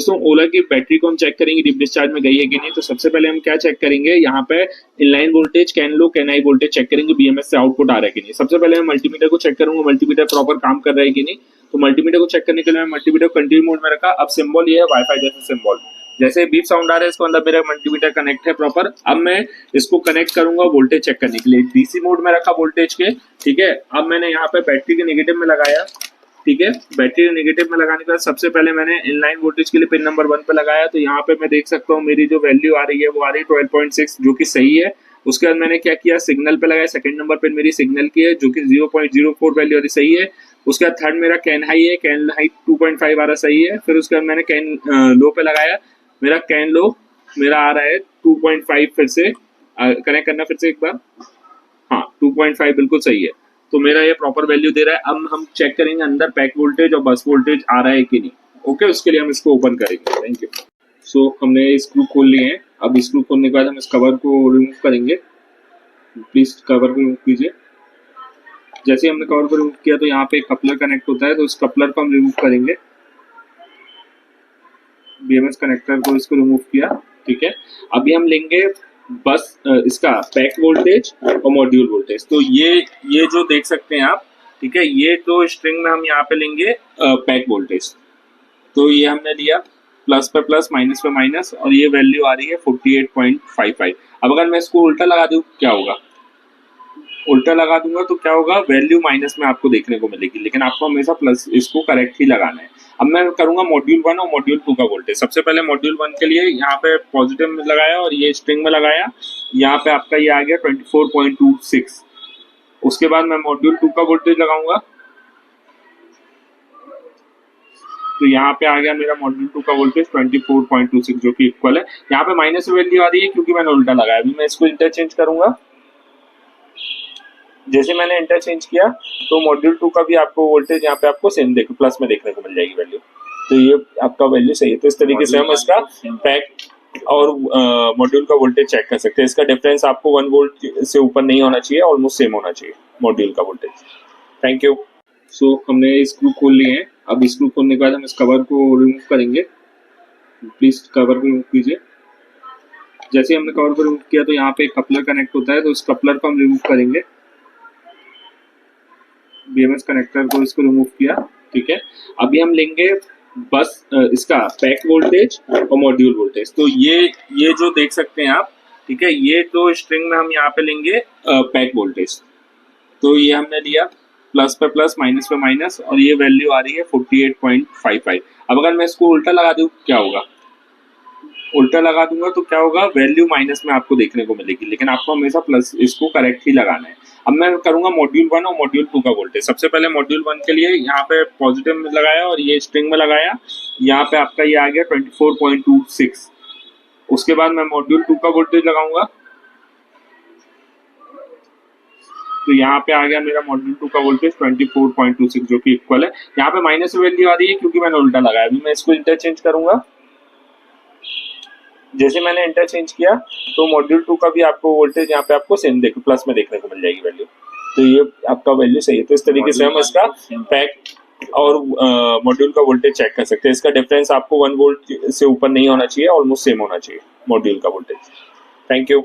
दोस्तों ओला की बैटरी को हम चेक करेंगे डीप डिस्चार्ज में गई है कि नहीं। तो सबसे पहले हम क्या चेक करेंगे, यहाँ पे inline voltage, CAN low CAN high voltage check करेंगे, बीएमएस से आउटपुट आ रहा है कि नहीं। सबसे पहले मैं मल्टीमीटर को चेक करूंगा, मल्टीमीटर प्रॉपर काम कर रहा है कि नहीं। तो मल्टीमीटर को चेक करने के लिए मैं मल्टीमीटर कंटिन्यू मोड में रखा। अब सिंबल ये है वाईफाई जैसे सिंबल, जैसे बीप साउंड आ रहा है इसको अंदर मेरा मल्टीमीटर कनेक्ट है प्रॉपर। अब मैं इसको कनेक्ट करूंगा वोल्टेज चेक करने के लिए, डीसी मोड में रखा वोल्टेज के, ठीक है। अब मैंने यहाँ पे बैटरी के नेगेटिव में लगाया, ठीक है। बैटरी नेगेटिव में लगाने के बाद सबसे पहले मैंने इनलाइन वोल्टेज के लिए पिन नंबर 1 पे लगाया। तो यहाँ पे मैं देख सकता हूँ मेरी जो वैल्यू आ रही है वो आ रही है 12.6, जो कि सही है। उसके बाद मैंने क्या किया, सिग्नल पे लगाया, सेकंड नंबर पे मेरी सिग्नल की है जो कि 0.04 वैल्यू आ रही सही है। उसके बाद थर्ड मेरा कैन हाई है, कैन हाई 2.5 आ रहा सही है। फिर उसके बाद मैंने कैन लो पे लगाया, मेरा कैन लो मेरा आ रहा है 2.5। फिर से कनेक्ट करना फिर से एक बार, हाँ 2.5 बिल्कुल सही है। तो मेरा ये प्रॉपर वैल्यू दे रहा है। अब हम चेक करेंगे अंदर पैक वोल्टेज और बस वोल्टेज आ रहा है कि नहीं। ओके, उसके लिए हम इसको ओपन करेंगे। Thank you. सो हमने स्क्रू खोल लिए हैं। अब स्क्रू खोलने के बाद हम इस कवर को रिमूव करेंगे। प्लीज कवर को रिमूव कीजिए। जैसे हमने कवर को रिमूव किया तो यहाँ पे कपलर कनेक्ट होता है, तो इस कपलर को हम रिमूव करेंगे। बीएमएस कनेक्टर को इसको रिमूव किया, ठीक है। अभी हम लेंगे बस इसका पैक वोल्टेज और मॉड्यूल वोल्टेज। तो ये जो देख सकते हैं आप, ठीक है, ये तो स्ट्रिंग में हम यहाँ पे लेंगे पैक वोल्टेज। तो ये हमने लिया, प्लस पे प्लस माइनस पे माइनस, और ये वैल्यू आ रही है 48.55। अब अगर मैं इसको उल्टा लगा दूं क्या होगा, उल्टा लगा दूंगा तो क्या होगा, वैल्यू माइनस में आपको देखने को मिलेगी, लेकिन आपको हमेशा प्लस इसको करेक्ट ही लगाना है। अब मैं करूंगा मॉड्यूल 1 और मॉड्यूल 2 का वोल्टेज। सबसे पहले मॉड्यूल 1 के लिए यहाँ पे पॉजिटिव में लगाया और ये स्ट्रिंग में लगाया, यहाँ पे आपका ये आ गया 24.26। उसके बाद मैं मॉड्यूल 2 का वोल्टेज लगाऊंगा, तो यहाँ पे आ गया मेरा मॉड्यूल 2 का वोल्टेज 24.26, जो कि इक्वल है। यहाँ पे माइनस वैल्यू आ रही है क्योंकि मैंने उल्टा लगाया। अभी मैं इसको इंटरचेंज करूंगा। जैसे मैंने इंटरचेंज किया तो मॉड्यूल 2 का भी आपको वोल्टेज यहाँ पे आपको सेम प्लस में देखने को मिल जाएगी वैल्यू। तो ये आपका वैल्यू सही है। तो इस तरीके से हम इसका पैक और मॉड्यूल का वोल्टेज चेक कर सकते हैं। इसका डिफरेंस आपको 1 वोल्ट से ऊपर नहीं होना चाहिए, ऑलमोस्ट सेम होना चाहिए मॉड्यूल का वोल्टेज। Thank you. सो हमने स्क्रू खोल लिए हैं। अब स्क्रू खोलने के बाद हम इस कवर को रिमूव करेंगे। प्लीज कवर को रिमूव कीजिए। जैसे हमने कवर को रिमूव किया तो यहाँ पे कपलर कनेक्ट होता है, तो इस कपलर को हम रिमूव करेंगे। बीएमएस कनेक्टर को इसको रिमूव किया, ठीक है। अभी हम लेंगे बस इसका पैक वोल्टेज और मॉड्यूल वोल्टेज। तो ये जो देख सकते हैं आप, ठीक है, ये तो स्ट्रिंग में हम यहाँ पे लेंगे पैक वोल्टेज। तो ये हमने लिया, प्लस पे प्लस माइनस पे माइनस, और ये वैल्यू आ रही है 48.55। अब अगर मैं इसको उल्टा लगा दूं क्या होगा, उल्टा लगा दूंगा तो क्या होगा, वैल्यू माइनस में आपको देखने को मिलेगी, लेकिन आपको हमेशा प्लस इसको करेक्ट ही लगाना है। अब मैं करूंगा मॉड्यूल 1 और मॉड्यूल 2 का वोल्टेज। सबसे पहले मॉड्यूल 1 के लिए यहाँ पे पॉजिटिव में लगाया और ये स्ट्रिंग में लगाया, यहाँ पे आपका ये आ गया 24.26। उसके बाद मैं मॉड्यूल 2 का वोल्टेज लगाऊंगा, तो यहाँ पे आ गया मेरा मॉड्यूल 2 का वोल्टेज 24.26, जो कि इक्वल है। यहाँ पे माइनस वैल्यू आ रही है क्योंकि मैंने उल्टा लगाया। अभी मैं इसको इंटरचेंज करूंगा। जैसे मैंने इंटरचेंज किया तो मॉड्यूल 2 का भी आपको वोल्टेज यहाँ पे आपको सेम प्लस में देखने को मिल जाएगी वैल्यू। तो ये आपका वैल्यू सही है। तो इस तरीके से हम इसका पैक और मॉड्यूल का वोल्टेज चेक कर सकते हैं। इसका डिफरेंस आपको 1 वोल्ट से ऊपर नहीं होना चाहिए, ऑलमोस्ट सेम होना चाहिए मॉड्यूल का वोल्टेज। Thank you.